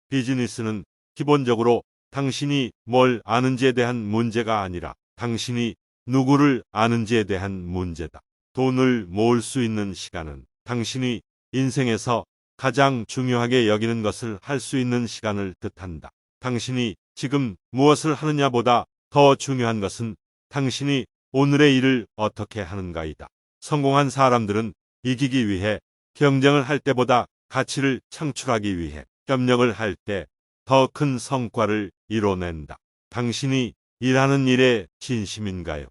비즈니스는 기본적으로 당신이 뭘 아는지에 대한 문제가 아니라 당신이 누구를 아는지에 대한 문제다. 돈을 모을 수 있는 시간은 당신이 인생에서 가장 중요하게 여기는 것을 할 수 있는 시간을 뜻한다. 당신이 지금 무엇을 하느냐보다 더 중요한 것은 당신이 오늘의 일을 어떻게 하는가이다. 성공한 사람들은 이기기 위해 경쟁을 할 때보다 가치를 창출하기 위해 협력을 할 때 더 큰 성과를 이뤄낸다. 당신이 일하는 일에 진심인가요?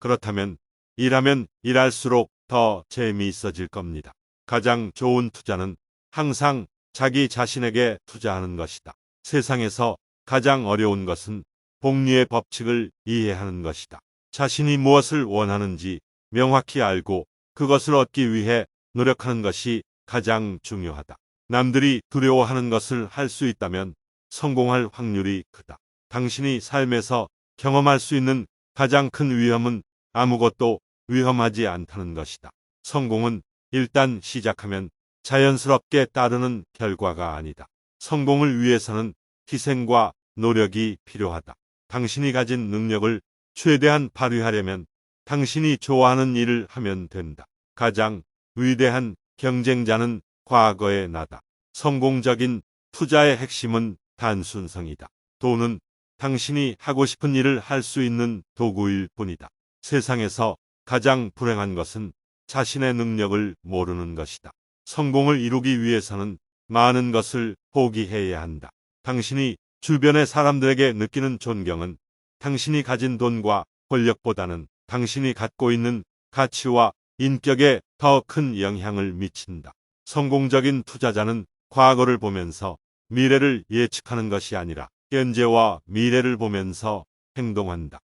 그렇다면 일하면 일할수록 더 재미있어질 겁니다. 가장 좋은 투자는 항상 자기 자신에게 투자하는 것이다. 세상에서 가장 어려운 것은 복리의 법칙을 이해하는 것이다. 자신이 무엇을 원하는지 명확히 알고 그것을 얻기 위해 노력하는 것이 가장 중요하다. 남들이 두려워하는 것을 할 수 있다면 성공할 확률이 크다. 당신이 삶에서 경험할 수 있는 가장 큰 위험은 아무것도 위험하지 않다는 것이다. 성공은 일단 시작하면 자연스럽게 따르는 결과가 아니다. 성공을 위해서는 희생과 노력이 필요하다. 당신이 가진 능력을 최대한 발휘하려면 당신이 좋아하는 일을 하면 된다. 가장 위대한 경쟁자는 과거의 나다. 성공적인 투자의 핵심은 단순성이다. 돈은 당신이 하고 싶은 일을 할 수 있는 도구일 뿐이다. 세상에서 가장 불행한 것은 자신의 능력을 모르는 것이다. 성공을 이루기 위해서는 많은 것을 포기해야 한다. 당신이 주변의 사람들에게 느끼는 존경은 당신이 가진 돈과 권력보다는 당신이 갖고 있는 가치와 인격에 더 큰 영향을 미친다. 성공적인 투자자는 과거를 보면서 미래를 예측하는 것이 아니라 현재와 미래를 보면서 행동한다.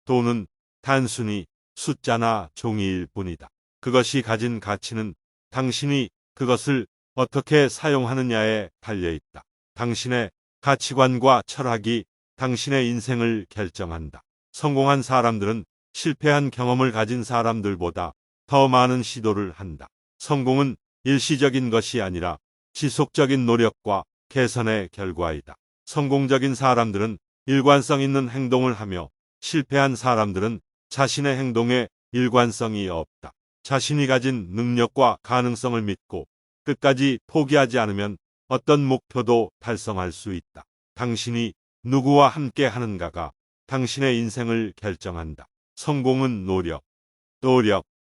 돈은 단순히 숫자나 종이일 뿐이다. 그것이 가진 가치는 당신이 그것을 어떻게 사용하느냐에 달려있다. 당신의 가치관과 철학이 당신의 인생을 결정한다. 성공한 사람들은 실패한 경험을 가진 사람들보다 더 많은 시도를 한다. 성공은 일시적인 것이 아니라 지속적인 노력과 개선의 결과이다. 성공적인 사람들은 일관성 있는 행동을 하며 실패한 사람들은 자신의 행동에 일관성이 없다. 자신이 가진 능력과 가능성을 믿고 끝까지 포기하지 않으면 어떤 목표도 달성할 수 있다. 당신이 누구와 함께 하는가가 당신의 인생을 결정한다. 성공은 노력,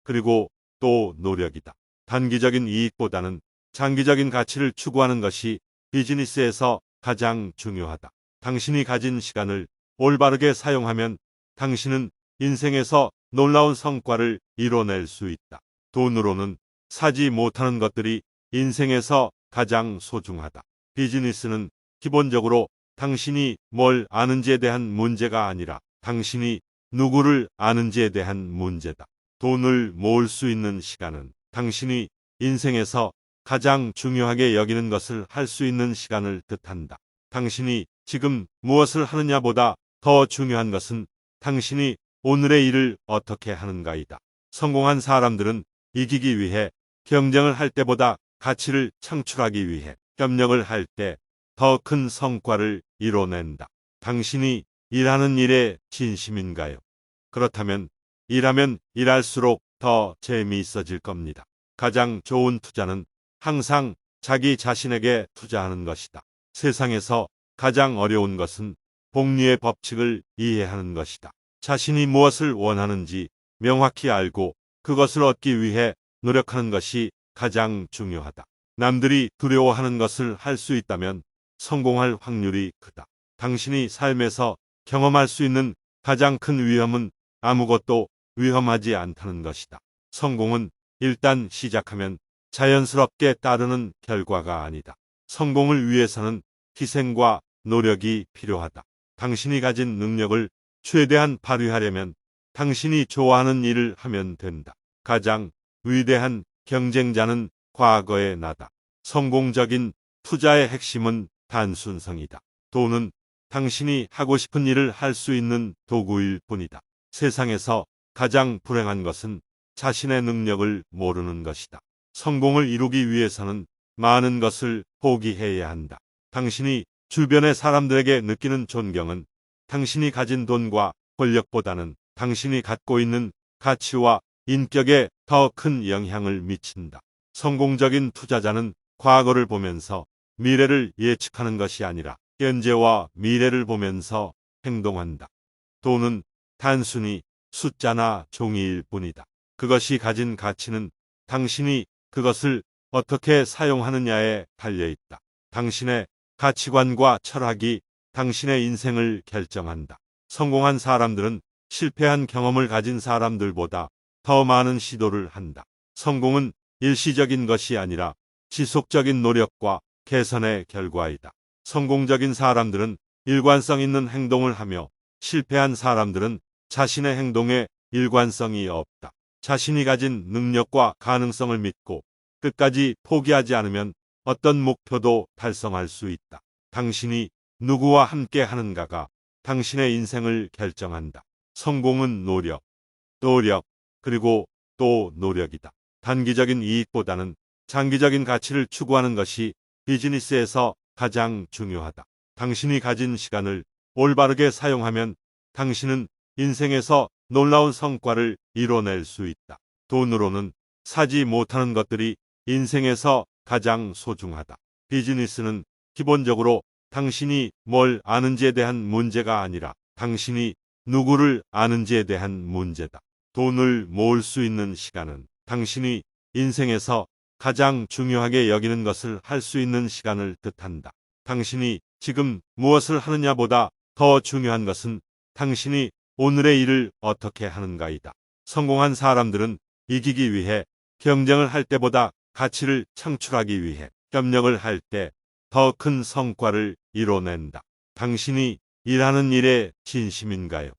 그리고 또 노력이다. 단기적인 이익보다는 장기적인 가치를 추구하는 것이 비즈니스에서 가장 중요하다. 당신이 가진 시간을 올바르게 사용하면 당신은 인생에서 놀라운 성과를 이뤄낼 수 있다. 돈으로는 사지 못하는 것들이 인생에서 가장 소중하다. 비즈니스는 기본적으로 당신이 뭘 아는지에 대한 문제가 아니라 당신이 누구를 아는지에 대한 문제다. 돈을 모을 수 있는 시간은 당신이 인생에서 가장 중요하게 여기는 것을 할 수 있는 시간을 뜻한다. 당신이 지금 무엇을 하느냐보다 더 중요한 것은 당신이 오늘의 일을 어떻게 하는가이다. 성공한 사람들은 이기기 위해 경쟁을 할 때보다 가치를 창출하기 위해 협력을 할 때 더 큰 성과를 이뤄낸다. 당신이 일하는 일에 진심인가요? 그렇다면 일하면 일할수록 더 재미있어질 겁니다. 가장 좋은 투자는 항상 자기 자신에게 투자하는 것이다. 세상에서 가장 어려운 것은 복리의 법칙을 이해하는 것이다. 자신이 무엇을 원하는지 명확히 알고 그것을 얻기 위해 노력하는 것이 가장 중요하다. 남들이 두려워하는 것을 할 수 있다면 성공할 확률이 크다. 당신이 삶에서 경험할 수 있는 가장 큰 위험은 아무것도 위험하지 않다는 것이다. 성공은 일단 시작하면 자연스럽게 따르는 결과가 아니다. 성공을 위해서는 희생과 노력이 필요하다. 당신이 가진 능력을 최대한 발휘하려면 당신이 좋아하는 일을 하면 된다. 가장 위대한 경쟁자는 과거의 나다. 성공적인 투자의 핵심은 단순성이다. 돈은 당신이 하고 싶은 일을 할 수 있는 도구일 뿐이다. 세상에서 가장 불행한 것은 자신의 능력을 모르는 것이다. 성공을 이루기 위해서는 많은 것을 포기해야 한다. 당신이 주변의 사람들에게 느끼는 존경은 당신이 가진 돈과 권력보다는 당신이 갖고 있는 가치와 인격에 더 큰 영향을 미친다. 성공적인 투자자는 과거를 보면서 미래를 예측하는 것이 아니라 현재와 미래를 보면서 행동한다. 돈은 단순히 숫자나 종이일 뿐이다. 그것이 가진 가치는 당신이 그것을 어떻게 사용하느냐에 달려 있다. 당신의 가치관과 철학이 당신의 인생을 결정한다. 성공한 사람들은 실패한 경험을 가진 사람들보다 더 많은 시도를 한다. 성공은 일시적인 것이 아니라 지속적인 노력과 개선의 결과이다. 성공적인 사람들은 일관성 있는 행동을 하며 실패한 사람들은 자신의 행동에 일관성이 없다. 자신이 가진 능력과 가능성을 믿고 끝까지 포기하지 않으면 어떤 목표도 달성할 수 있다. 당신이 누구와 함께 하는가가 당신의 인생을 결정한다. 성공은 노력, 그리고 또 노력이다. 단기적인 이익보다는 장기적인 가치를 추구하는 것이 비즈니스에서 가장 중요하다. 당신이 가진 시간을 올바르게 사용하면 당신은 인생에서 놀라운 성과를 이뤄낼 수 있다. 돈으로는 사지 못하는 것들이 인생에서 가장 소중하다. 비즈니스는 기본적으로 당신이 뭘 아는지에 대한 문제가 아니라 당신이 누구를 아는지에 대한 문제다. 돈을 모을 수 있는 시간은 당신이 인생에서 가장 중요하게 여기는 것을 할 수 있는 시간을 뜻한다. 당신이 지금 무엇을 하느냐보다 더 중요한 것은 당신이 오늘의 일을 어떻게 하는가이다. 성공한 사람들은 이기기 위해 경쟁을 할 때보다 가치를 창출하기 위해 협력을 할 때 더 큰 성과를 이뤄낸다. 당신이 일하는 일에 진심인가요?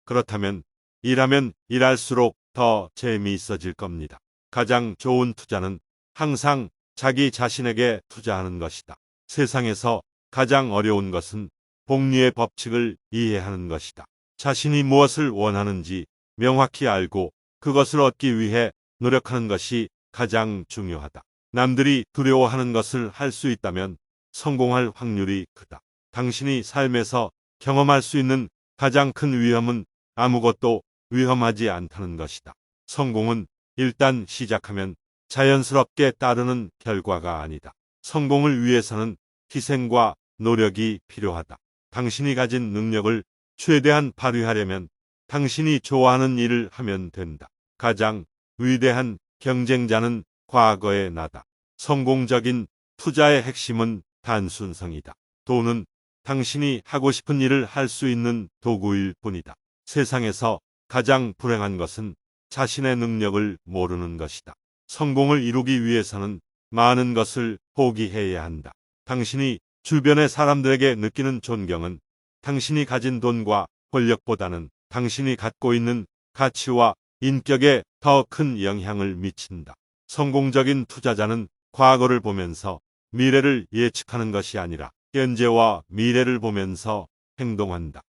그렇다면 일하면 일할수록 더 재미있어질 겁니다. 가장 좋은 투자는 항상 자기 자신에게 투자하는 것이다. 세상에서 가장 어려운 것은 복리의 법칙을 이해하는 것이다. 자신이 무엇을 원하는지 명확히 알고 그것을 얻기 위해 노력하는 것이 가장 중요하다. 남들이 두려워하는 것을 할 수 있다면 성공할 확률이 크다. 당신이 삶에서 경험할 수 있는 가장 큰 위험은 아무것도 위험하지 않다는 것이다. 성공은 일단 시작하면 자연스럽게 따르는 결과가 아니다. 성공을 위해서는 희생과 노력이 필요하다. 당신이 가진 능력을 최대한 발휘하려면 당신이 좋아하는 일을 하면 된다. 가장 위대한 경쟁자는 과거의 나다. 성공적인 투자의 핵심은 단순성이다. 돈은 당신이 하고 싶은 일을 할 수 있는 도구일 뿐이다. 세상에서 가장 불행한 것은 자신의 능력을 모르는 것이다. 성공을 이루기 위해서는 많은 것을 포기해야 한다. 당신이 주변의 사람들에게 느끼는 존경은 당신이 가진 돈과 권력보다는 당신이 갖고 있는 가치와 인격에 더 큰 영향을 미친다. 성공적인 투자자는 과거를 보면서 미래를 예측하는 것이 아니라 현재와 미래를 보면서 행동한다.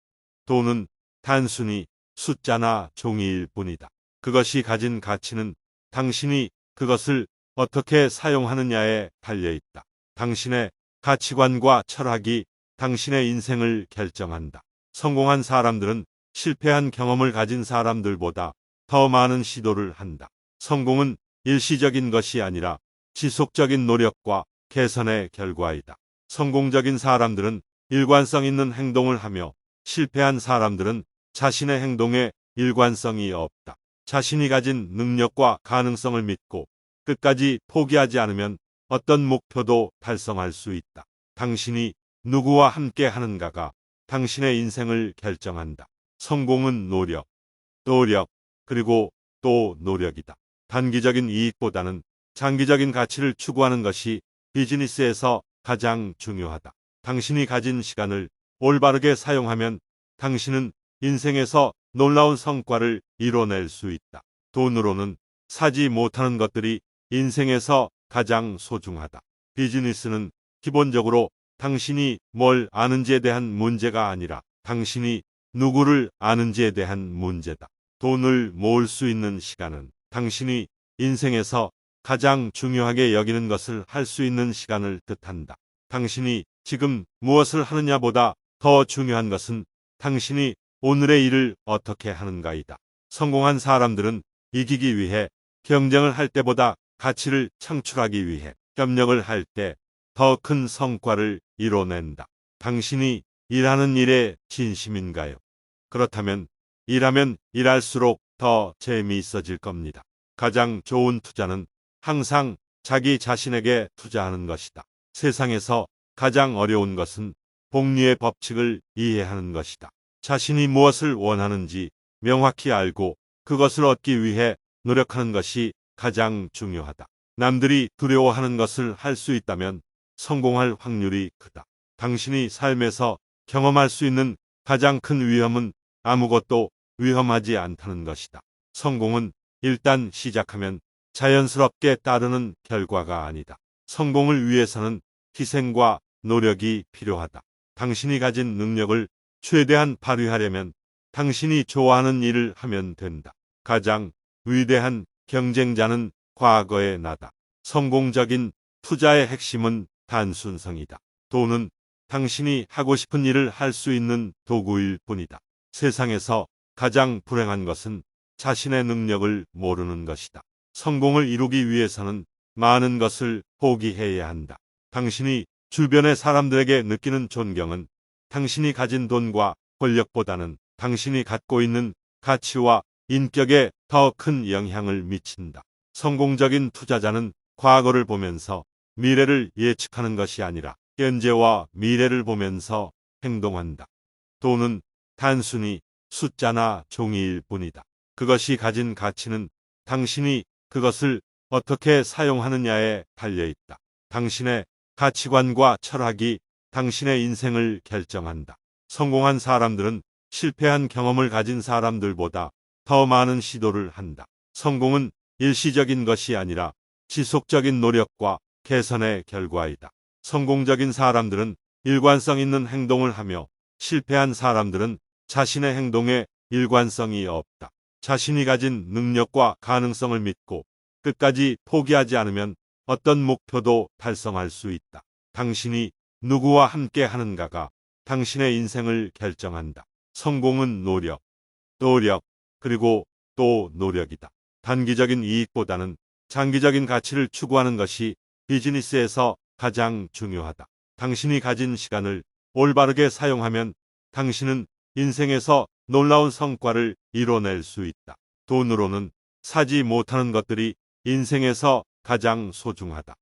돈은 단순히 숫자나 종이일 뿐이다. 그것이 가진 가치는 당신이 그것을 어떻게 사용하느냐에 달려 있다. 당신의 가치관과 철학이 당신의 인생을 결정한다. 성공한 사람들은 실패한 경험을 가진 사람들보다 더 많은 시도를 한다. 성공은 일시적인 것이 아니라 지속적인 노력과 개선의 결과이다. 성공적인 사람들은 일관성 있는 행동을 하며 실패한 사람들은 자신의 행동에 일관성이 없다. 자신이 가진 능력과 가능성을 믿고 끝까지 포기하지 않으면 어떤 목표도 달성할 수 있다. 당신이 누구와 함께 하는가가 당신의 인생을 결정한다. 성공은 노력, 그리고 또 노력이다. 단기적인 이익보다는 장기적인 가치를 추구하는 것이 비즈니스에서 가장 중요하다. 당신이 가진 시간을 올바르게 사용하면 당신은 인생에서 놀라운 성과를 이뤄낼 수 있다. 돈으로는 사지 못하는 것들이 인생에서 가장 소중하다. 비즈니스는 기본적으로 당신이 뭘 아는지에 대한 문제가 아니라 당신이 누구를 아는지에 대한 문제다. 돈을 모을 수 있는 시간은 당신이 인생에서 가장 중요하게 여기는 것을 할 수 있는 시간을 뜻한다. 당신이 지금 무엇을 하느냐보다 더 중요한 것은 당신이 오늘의 일을 어떻게 하는가이다. 성공한 사람들은 이기기 위해 경쟁을 할 때보다 가치를 창출하기 위해 협력을 할 때 더 큰 성과를 이뤄낸다. 당신이 일하는 일에 진심인가요? 그렇다면 일하면 일할수록 더 재미있어질 겁니다. 가장 좋은 투자는 항상 자기 자신에게 투자하는 것이다. 세상에서 가장 어려운 것은 복리의 법칙을 이해하는 것이다. 자신이 무엇을 원하는지 명확히 알고 그것을 얻기 위해 노력하는 것이 가장 중요하다. 남들이 두려워하는 것을 할 수 있다면 성공할 확률이 크다. 당신이 삶에서 경험할 수 있는 가장 큰 위험은 아무것도 위험하지 않다는 것이다. 성공은 일단 시작하면 자연스럽게 따르는 결과가 아니다. 성공을 위해서는 희생과 노력이 필요하다. 당신이 가진 능력을 최대한 발휘하려면 당신이 좋아하는 일을 하면 된다. 가장 위대한 경쟁자는 과거의 나다. 성공적인 투자의 핵심은 단순성이다. 돈은 당신이 하고 싶은 일을 할 수 있는 도구일 뿐이다. 세상에서 가장 불행한 것은 자신의 능력을 모르는 것이다. 성공을 이루기 위해서는 많은 것을 포기해야 한다. 당신이 주변의 사람들에게 느끼는 존경은 당신이 가진 돈과 권력보다는 당신이 갖고 있는 가치와 인격에 더 큰 영향을 미친다. 성공적인 투자자는 과거를 보면서 미래를 예측하는 것이 아니라 현재와 미래를 보면서 행동한다. 돈은 단순히 숫자나 종이일 뿐이다. 그것이 가진 가치는 당신이 그것을 어떻게 사용하느냐에 달려있다. 당신의 가치관과 철학이 당신의 인생을 결정한다. 성공한 사람들은 실패한 경험을 가진 사람들보다 더 많은 시도를 한다. 성공은 일시적인 것이 아니라 지속적인 노력과 개선의 결과이다. 성공적인 사람들은 일관성 있는 행동을 하며 실패한 사람들은 자신의 행동에 일관성이 없다. 자신이 가진 능력과 가능성을 믿고 끝까지 포기하지 않으면 어떤 목표도 달성할 수 있다. 당신이 누구와 함께 하는가가 당신의 인생을 결정한다. 성공은 노력, 그리고 또 노력이다. 단기적인 이익보다는 장기적인 가치를 추구하는 것이 비즈니스에서 가장 중요하다. 당신이 가진 시간을 올바르게 사용하면 당신은 인생에서 놀라운 성과를 이뤄낼 수 있다. 돈으로는 사지 못하는 것들이 인생에서 가장 소중하다.